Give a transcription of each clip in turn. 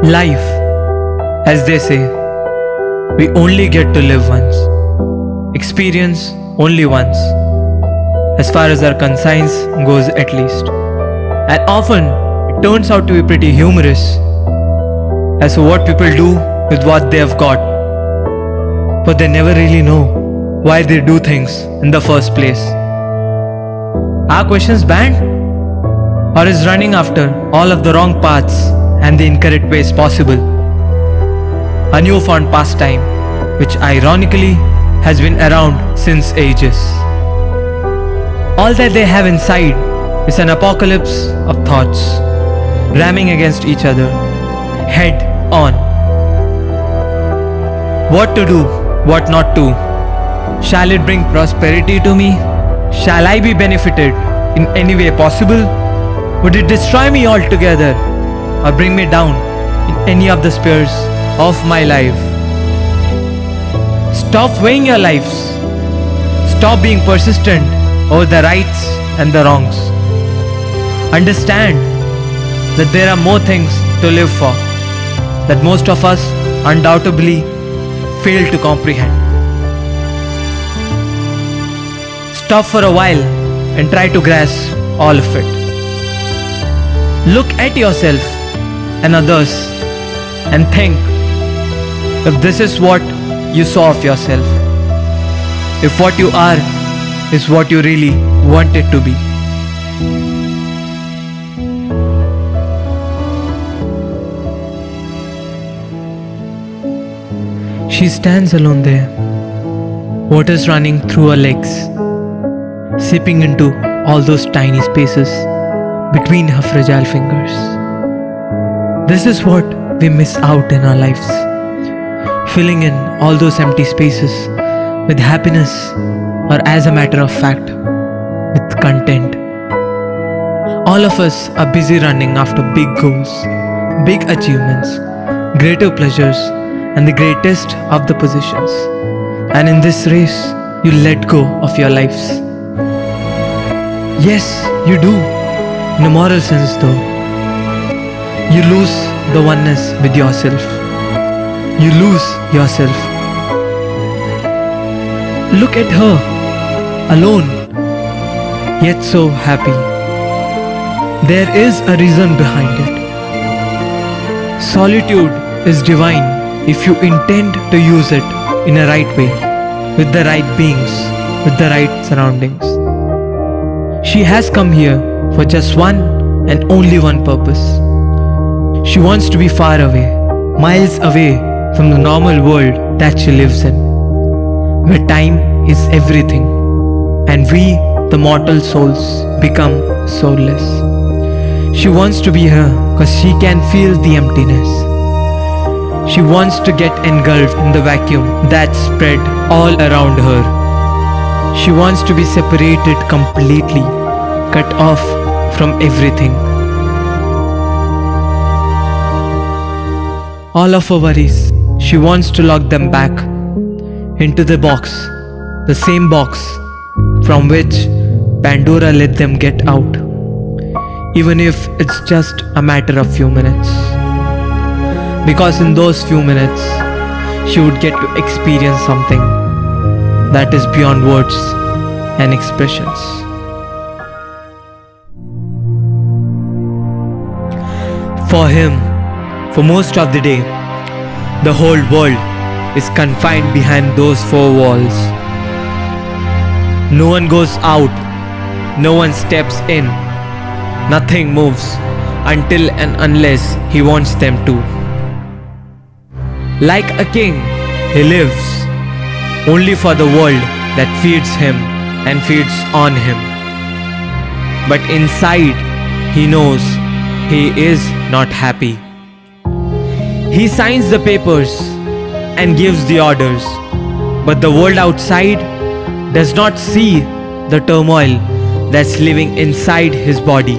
Life, as they say, we only get to live once, experience only once, as far as our conscience goes at least. And often it turns out to be pretty humorous as to what people do with what they have got, but they never really know why they do things in the first place. Are questions banned? Or is running after all of the wrong paths and the incorrect ways possible? A newfound pastime, which ironically has been around since ages. All that they have inside is an apocalypse of thoughts, ramming against each other, head on. What to do, what not to? Shall it bring prosperity to me? Shall I be benefited in any way possible? Would it destroy me altogether or bring me down in any of the spheres of my life? Stop weighing your lives. Stop being persistent over the rights and the wrongs. Understand that there are more things to live for that most of us undoubtedly fail to comprehend. Stop for a while and try to grasp all of it. Look at yourself and others and think if this is what you saw of yourself, if what you are is what you really want it to be. She stands alone there, water's running through her legs, seeping into all those tiny spaces between her fragile fingers. This is what we miss out in our lives, filling in all those empty spaces with happiness, or as a matter of fact, with content. All of us are busy running after big goals, big achievements, greater pleasures, and the greatest of the positions. And in this race, you let go of your lives. Yes, you do. In a moral sense though, you lose the oneness with yourself. You lose yourself. Look at her, alone, yet so happy. There is a reason behind it. Solitude is divine if you intend to use it in a right way, with the right beings, with the right surroundings. She has come here for just one and only one purpose. She wants to be far away, miles away from the normal world that she lives in, where time is everything and we, the mortal souls, become soulless. She wants to be here because she can feel the emptiness. She wants to get engulfed in the vacuum that's spread all around her. She wants to be separated completely, cut off from everything. All of her worries, she wants to lock them back into the box, the same box from which Pandora let them get out, even if it's just a matter of few minutes. Because in those few minutes, she would get to experience something that is beyond words and expressions. For him, for most of the day, the whole world is confined behind those four walls. No one goes out, no one steps in, nothing moves until and unless he wants them to. Like a king, he lives only for the world that feeds him and feeds on him. But inside, he knows he is not happy. He signs the papers and gives the orders, but the world outside does not see the turmoil that's living inside his body.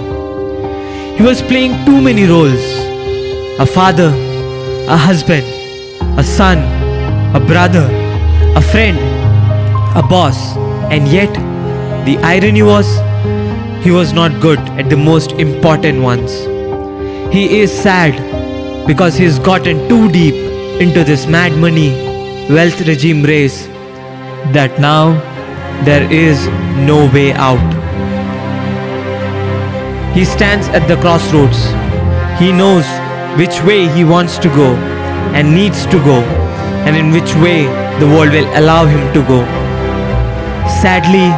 He was playing too many roles: a father, a husband, a son, a brother, a friend, a boss, and yet the irony was he was not good at the most important ones. He is sad because he's gotten too deep into this mad money, wealth regime race that now there is no way out. He stands at the crossroads. He knows which way he wants to go and needs to go, and in which way the world will allow him to go. Sadly,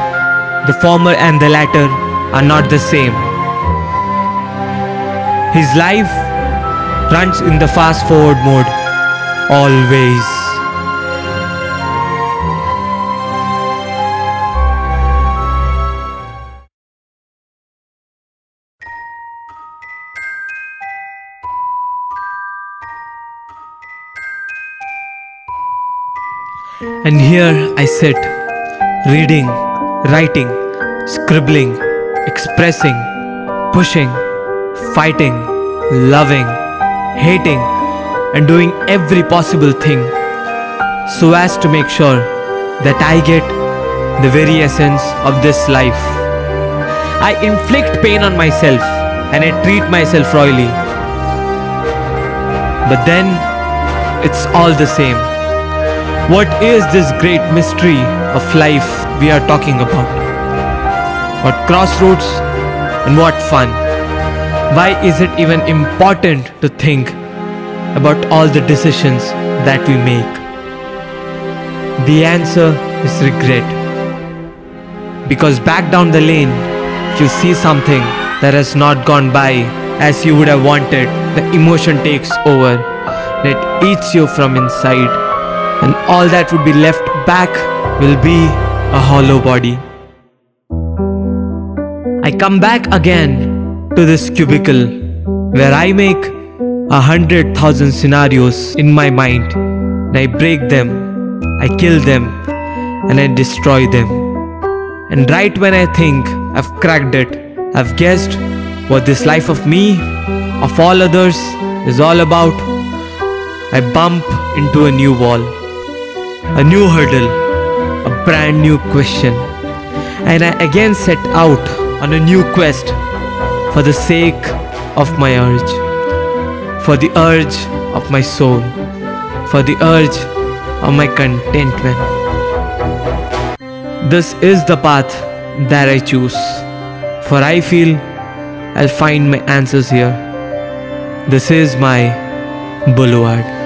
the former and the latter are not the same. His life runs in the fast forward mode, always. And here I sit, reading, writing, scribbling, expressing, pushing, fighting, loving, hating, and doing every possible thing so as to make sure that I get the very essence of this life. I inflict pain on myself and I treat myself royally. But then it's all the same. What is this great mystery of life we are talking about? What crossroads and what fun? Why is it even important to think about all the decisions that we make? The answer is regret. Because back down the lane, if you see something that has not gone by as you would have wanted, the emotion takes over and it eats you from inside. And all that would be left back will be a hollow body. I come back again to this cubicle where I make 100,000 scenarios in my mind, and I break them, I kill them, and I destroy them. And right when I think I've cracked it, I've guessed what this life of me, of all others, is all about, I bump into a new wall. A new hurdle, a brand new question, and I again set out on a new quest for the sake of my urge, for the urge of my soul, for the urge of my contentment. This is the path that I choose, for I feel I'll find my answers here. This is my boulevard.